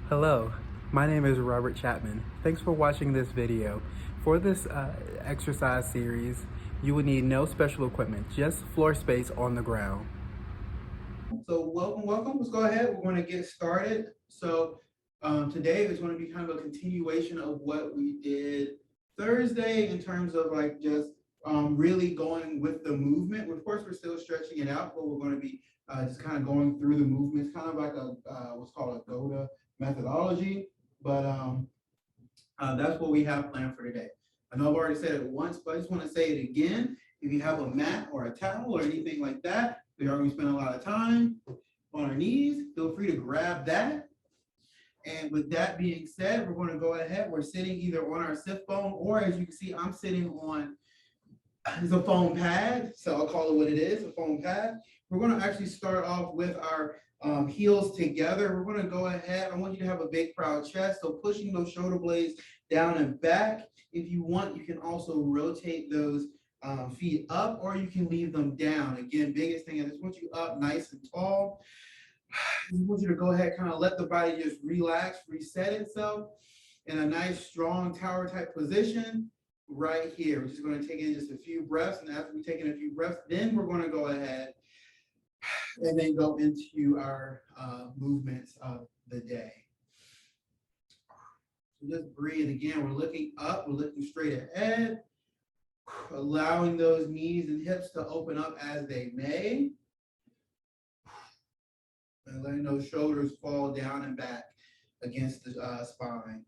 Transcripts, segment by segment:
Hello, my name is Robert Chapman. Thanks for watching this video. For this exercise series, you will need no special equipment, just floor space on the ground. So welcome. Let's go ahead. We're going to get started. Today is going to be kind of a continuation of what we did Thursday in terms of like just really going with the movement. Of course, we're still stretching it out, but we're going to be just kind of going through the movements, kind of like a what's called a GOATA methodology. But that's what we have planned for today. I know I've already said it once, but I just want to say it again. If you have a mat or a towel or anything like that, we already spent a lot of time on our knees. Feel free to grab that. And with that being said, we're going to go ahead. We're sitting either on our sit bone, or as you can see, I'm sitting on a foam pad. So I'll call it what it is, a foam pad. We're going to actually start off with our heels together. We're going to go ahead. I want you to have a big proud chest. So pushing those shoulder blades down and back. If you want, you can also rotate those feet up, or you can leave them down. Again, biggest thing, I just want you up nice and tall. I just want you to go ahead, kind of let the body just relax, reset itself in a nice, strong tower type position right here. We're just going to take in just a few breaths. And after we take in a few breaths, then we're going to go ahead and then go into our movements of the day. So just breathe again. We're looking up, we're looking straight ahead, allowing those knees and hips to open up as they may. And letting those shoulders fall down and back against the spine.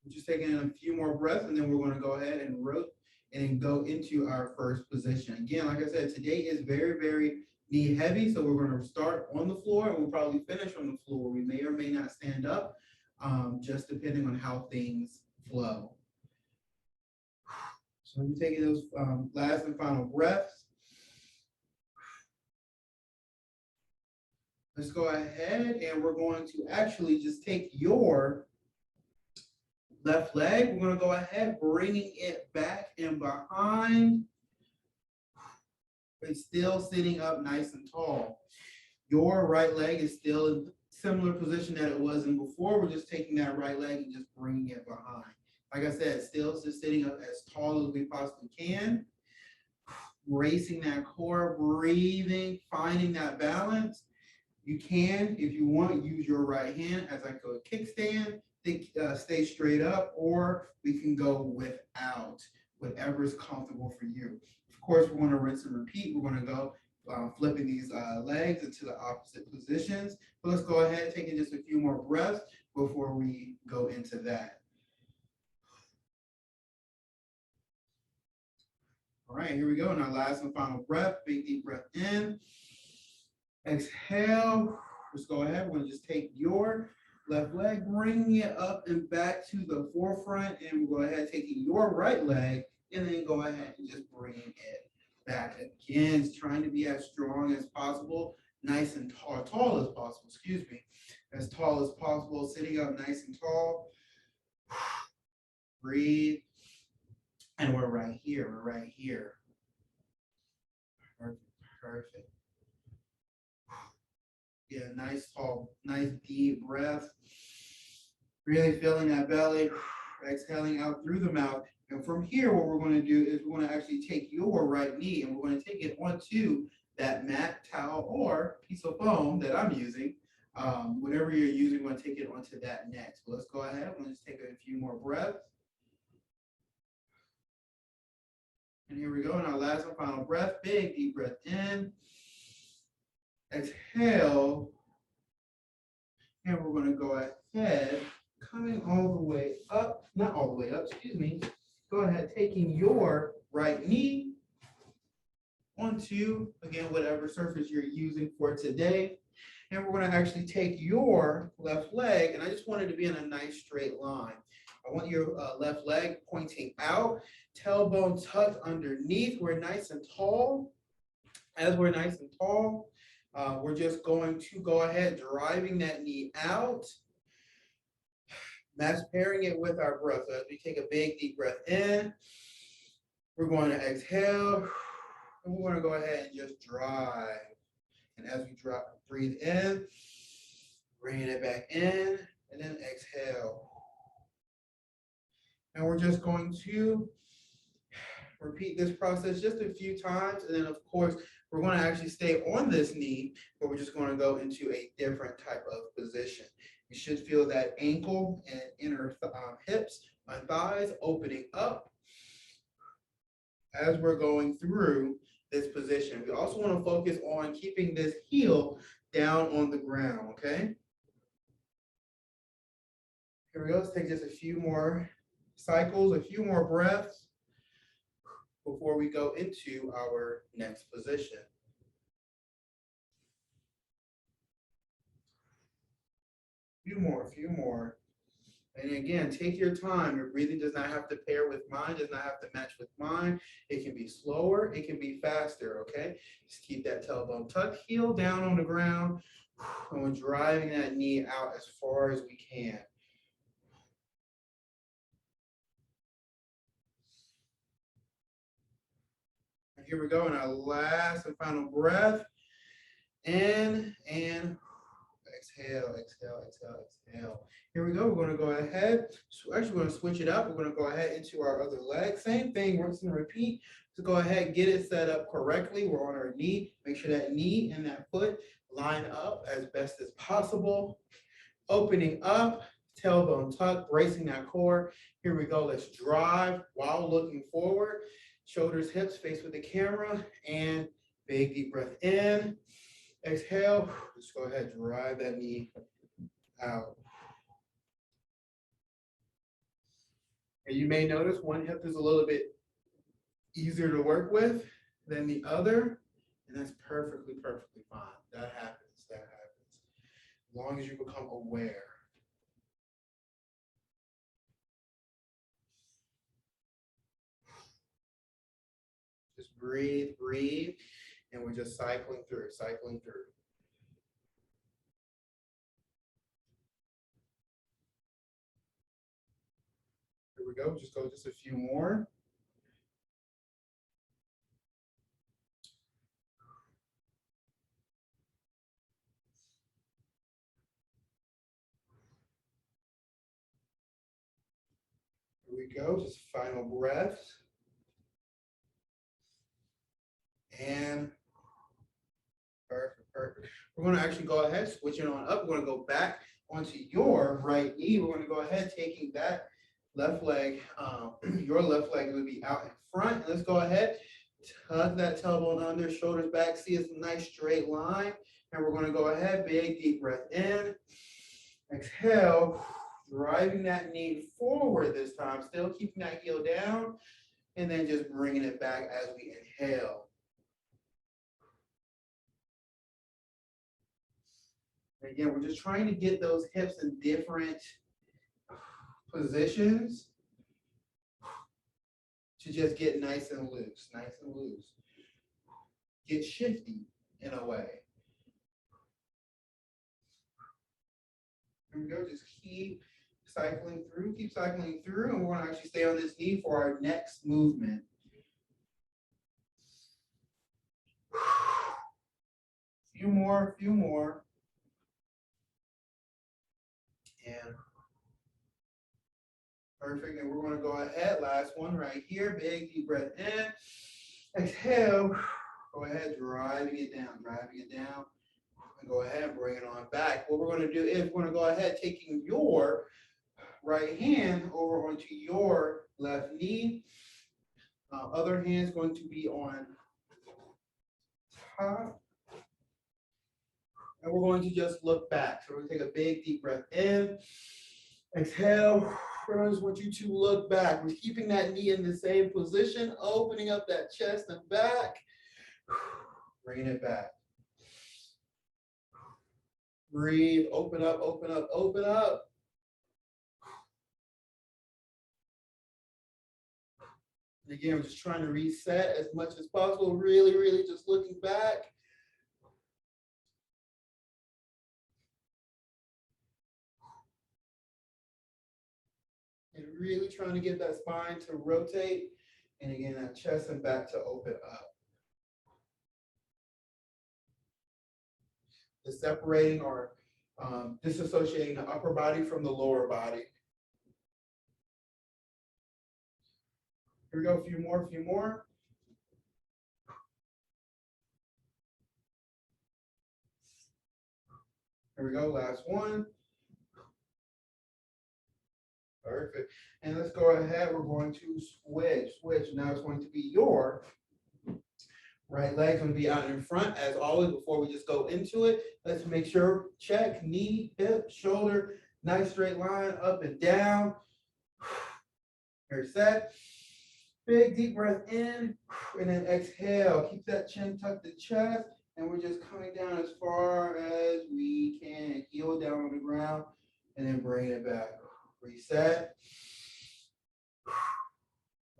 Just taking in a few more breaths, and then we're going to go ahead and rotate and go into our first position. Again, like I said, today is very, very knee heavy, so we're going to start on the floor, and we'll probably finish on the floor. We may or may not stand up, just depending on how things flow. So I'm taking those last and final breaths. Let's go ahead, and we're going to actually just take your left leg. We're going to go ahead, bringing it back and behind, but still sitting up nice and tall. Your right leg is still in similar position that it was in before. We're just taking that right leg and just bringing it behind. Like I said, still just sitting up as tall as we possibly can. Bracing that core, breathing, finding that balance. You can, if you want, use your right hand as like a kickstand. Stay straight up, or we can go without, whatever is comfortable for you. Of course, we're going to rinse and repeat. We're going to go flipping these legs into the opposite positions. But let's go ahead, taking just a few more breaths before we go into that. All right, here we go. And our last and final breath, big deep breath in. Exhale. Let's go ahead. We're going to just take your left leg, bringing it up and back to the forefront, and we'll go ahead taking your right leg, and then go ahead and just bringing it back again. Trying to be as strong as possible, nice and tall as possible, excuse me, as tall as possible, sitting up nice and tall. Breathe, and we're right here, Perfect. Yeah, nice tall, nice deep breath. Really filling that belly, exhaling out through the mouth. And from here, what we're going to do is we're going to actually take your right knee and we're going to take it onto that mat, towel, or piece of foam that I'm using. Whatever you're using, we're going to take it onto that next. So let's go ahead. I'm going to just take a few more breaths. And here we go. And our last and final breath, big deep breath in. Exhale. And we're going to go ahead, coming all the way up, not all the way up, excuse me. Go ahead, taking your right knee onto, again, whatever surface you're using for today. And we're going to actually take your left leg, and I just want it to be in a nice straight line. I want your left leg pointing out, tailbone tucked underneath. We're nice and tall. As we're nice and tall, we're just going to go ahead, driving that knee out, match pairing it with our breath. So as we take a big deep breath in, we're going to exhale, and we're going to go ahead and just drive. And as we breathe in, Bringing it back in, and then exhale. And we're just going to repeat this process just a few times. And then, of course, we're going to actually stay on this knee, but we're just going to go into a different type of position. You should feel that ankle and inner hips and thighs opening up as we're going through this position. We also want to focus on keeping this heel down on the ground, okay? Here we go. Let's take just a few more cycles, a few more breaths before we go into our next position. Few more. And again, take your time. Your breathing does not have to pair with mine, does not have to match with mine. It can be slower, it can be faster, okay? Just keep that tailbone tucked, heel down on the ground, and we're driving that knee out as far as we can. And here we go in our last and final breath. In and exhale, exhale, exhale, exhale. Here we go. We're going to go ahead. So actually, we're going to switch it up. We're going to go ahead into our other leg. Same thing. We're just going to repeat. So go ahead, get it set up correctly. We're on our knee. Make sure that knee and that foot line up as best as possible. Opening up, tailbone tuck, bracing that core. Here we go. Let's drive while looking forward. Shoulders, hips, face with the camera, and big deep breath in. Exhale. Just go ahead, drive that knee out. And you may notice one hip is a little bit easier to work with than the other, and that's perfectly fine. That happens. As long as you become aware. Just breathe, and we're just cycling through. Here we go, just a few more. Here we go, just final breaths. And perfect. We're going to actually go ahead, switch it on up. We're going to go back onto your right knee. We're going to go ahead, taking that left leg, your left leg would be out in front. Let's go ahead, tuck that tailbone under, shoulders back. See, it's a nice straight line. And we're going to go ahead, big deep breath in. Exhale, driving that knee forward this time, still keeping that heel down, and then just bringing it back as we inhale. Again, we're just trying to get those hips in different positions to just get nice and loose. Get shifty in a way. Here we go, just keep cycling through, and we're gonna actually stay on this knee for our next movement. Few more. And perfect, and we're gonna go ahead, last one right here, big deep breath in, exhale, go ahead, driving it down, and go ahead and bring it on back. What we're gonna do is we're gonna go ahead, taking your right hand over onto your left knee, other hand's going to be on top, and we're going to just look back. So we're gonna take a big deep breath in, exhale. I just want you to look back. We're keeping that knee in the same position, opening up that chest and back, bringing it back. Breathe, open up. And again, we're just trying to reset as much as possible, really just looking back. And really trying to get that spine to rotate. And again, that chest and back to open up. The separating our disassociating the upper body from the lower body. Here we go, a few more, a few more. Here we go, last one. Perfect. And let's go ahead. We're going to switch. Now it's going to be your right leg's going to be out in front as always. Before we just go into it, let's make sure check knee, hip, shoulder, nice straight line up and down. Here, set. Big deep breath in and then exhale. Keep that chin tucked to chest. And we're just coming down as far as we can. Heel down on the ground and then bring it back. Reset.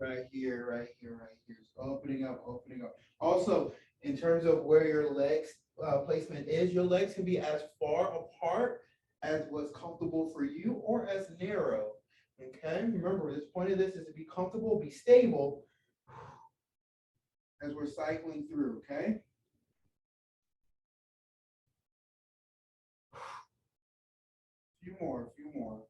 Right here, right here, right here. So opening up, opening up. Also, in terms of where your legs placement is, your legs can be as far apart as what's comfortable for you or as narrow. Okay, remember, the point of this is to be comfortable, be stable as we're cycling through, okay? A few more, a few more.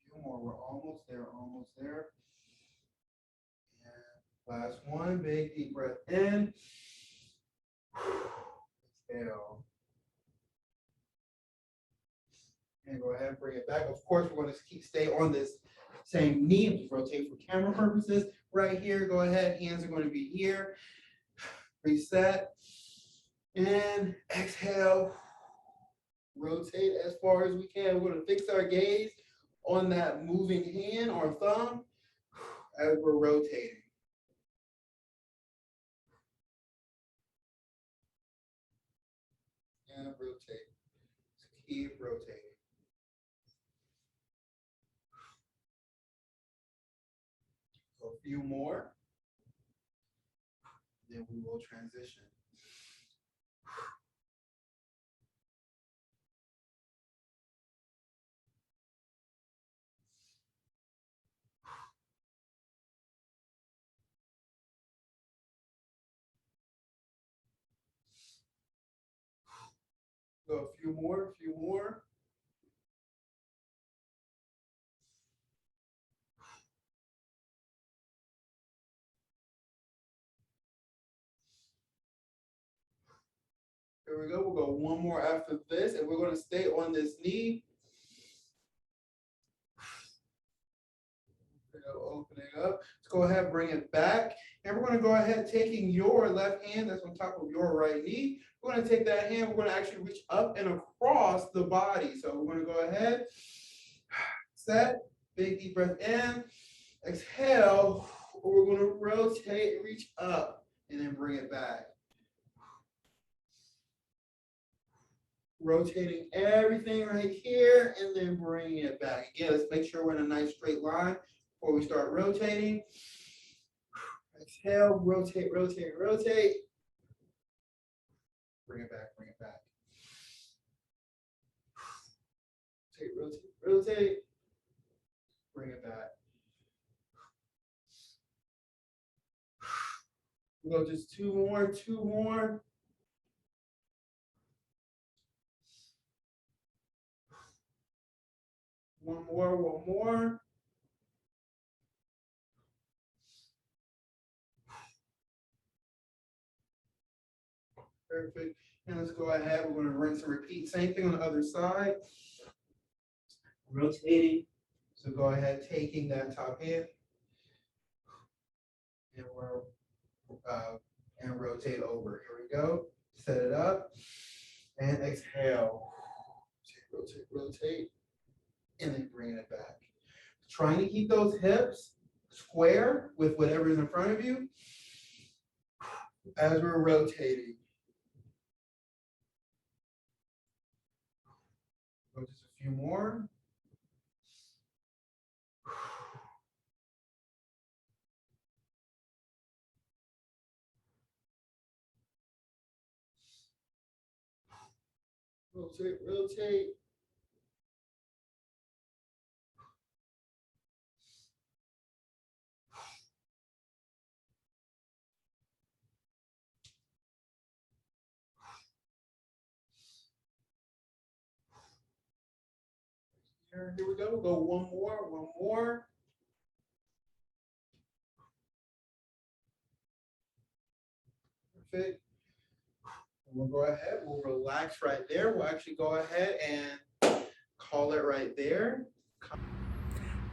A few more, we're almost there, almost there. And last one, big deep breath in. Exhale. And go ahead and bring it back. Of course, we're going to stay on this same knee. Just rotate for camera purposes. Right here, go ahead. Hands are going to be here. Reset. And exhale. Rotate as far as we can. We're going to fix our gaze on that moving hand or thumb as we're rotating. And rotate. So keep rotating. So a few more. Then we will transition. So a few more, a few more. Here we go. We'll go one more after this, and we're going to stay on this knee. Opening up. Let's go ahead, bring it back. And we're going to go ahead, taking your left hand that's on top of your right knee. We're going to take that hand. We're going to actually reach up and across the body. So we're going to go ahead, set, big deep breath in, exhale. We're going to rotate, reach up, and then bring it back. Rotating everything right here and then bringing it back. Again, let's make sure we're in a nice straight line before we start rotating. Exhale, rotate, rotate, rotate. Bring it back, bring it back. Rotate, rotate, rotate. Bring it back. We'll go just two more, two more. One more, one more. Perfect. And let's go ahead. We're going to rinse and repeat. Same thing on the other side. Rotating. So go ahead, taking that top hand. And we're and rotate over. Here we go. Set it up. And exhale. Rotate, rotate, rotate. And then bring it back. Trying to keep those hips square with whatever is in front of you as we're rotating. Go just a few more. Rotate, rotate. Here we go. We'll go one more. Perfect. We'll go ahead, we'll relax right there. We'll actually go ahead and call it right there.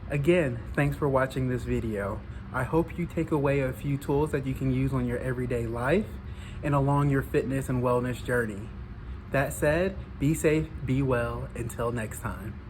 Again, thanks for watching this video. I hope you take away a few tools that you can use on your everyday life and along your fitness and wellness journey. That said, be safe, be well, until next time.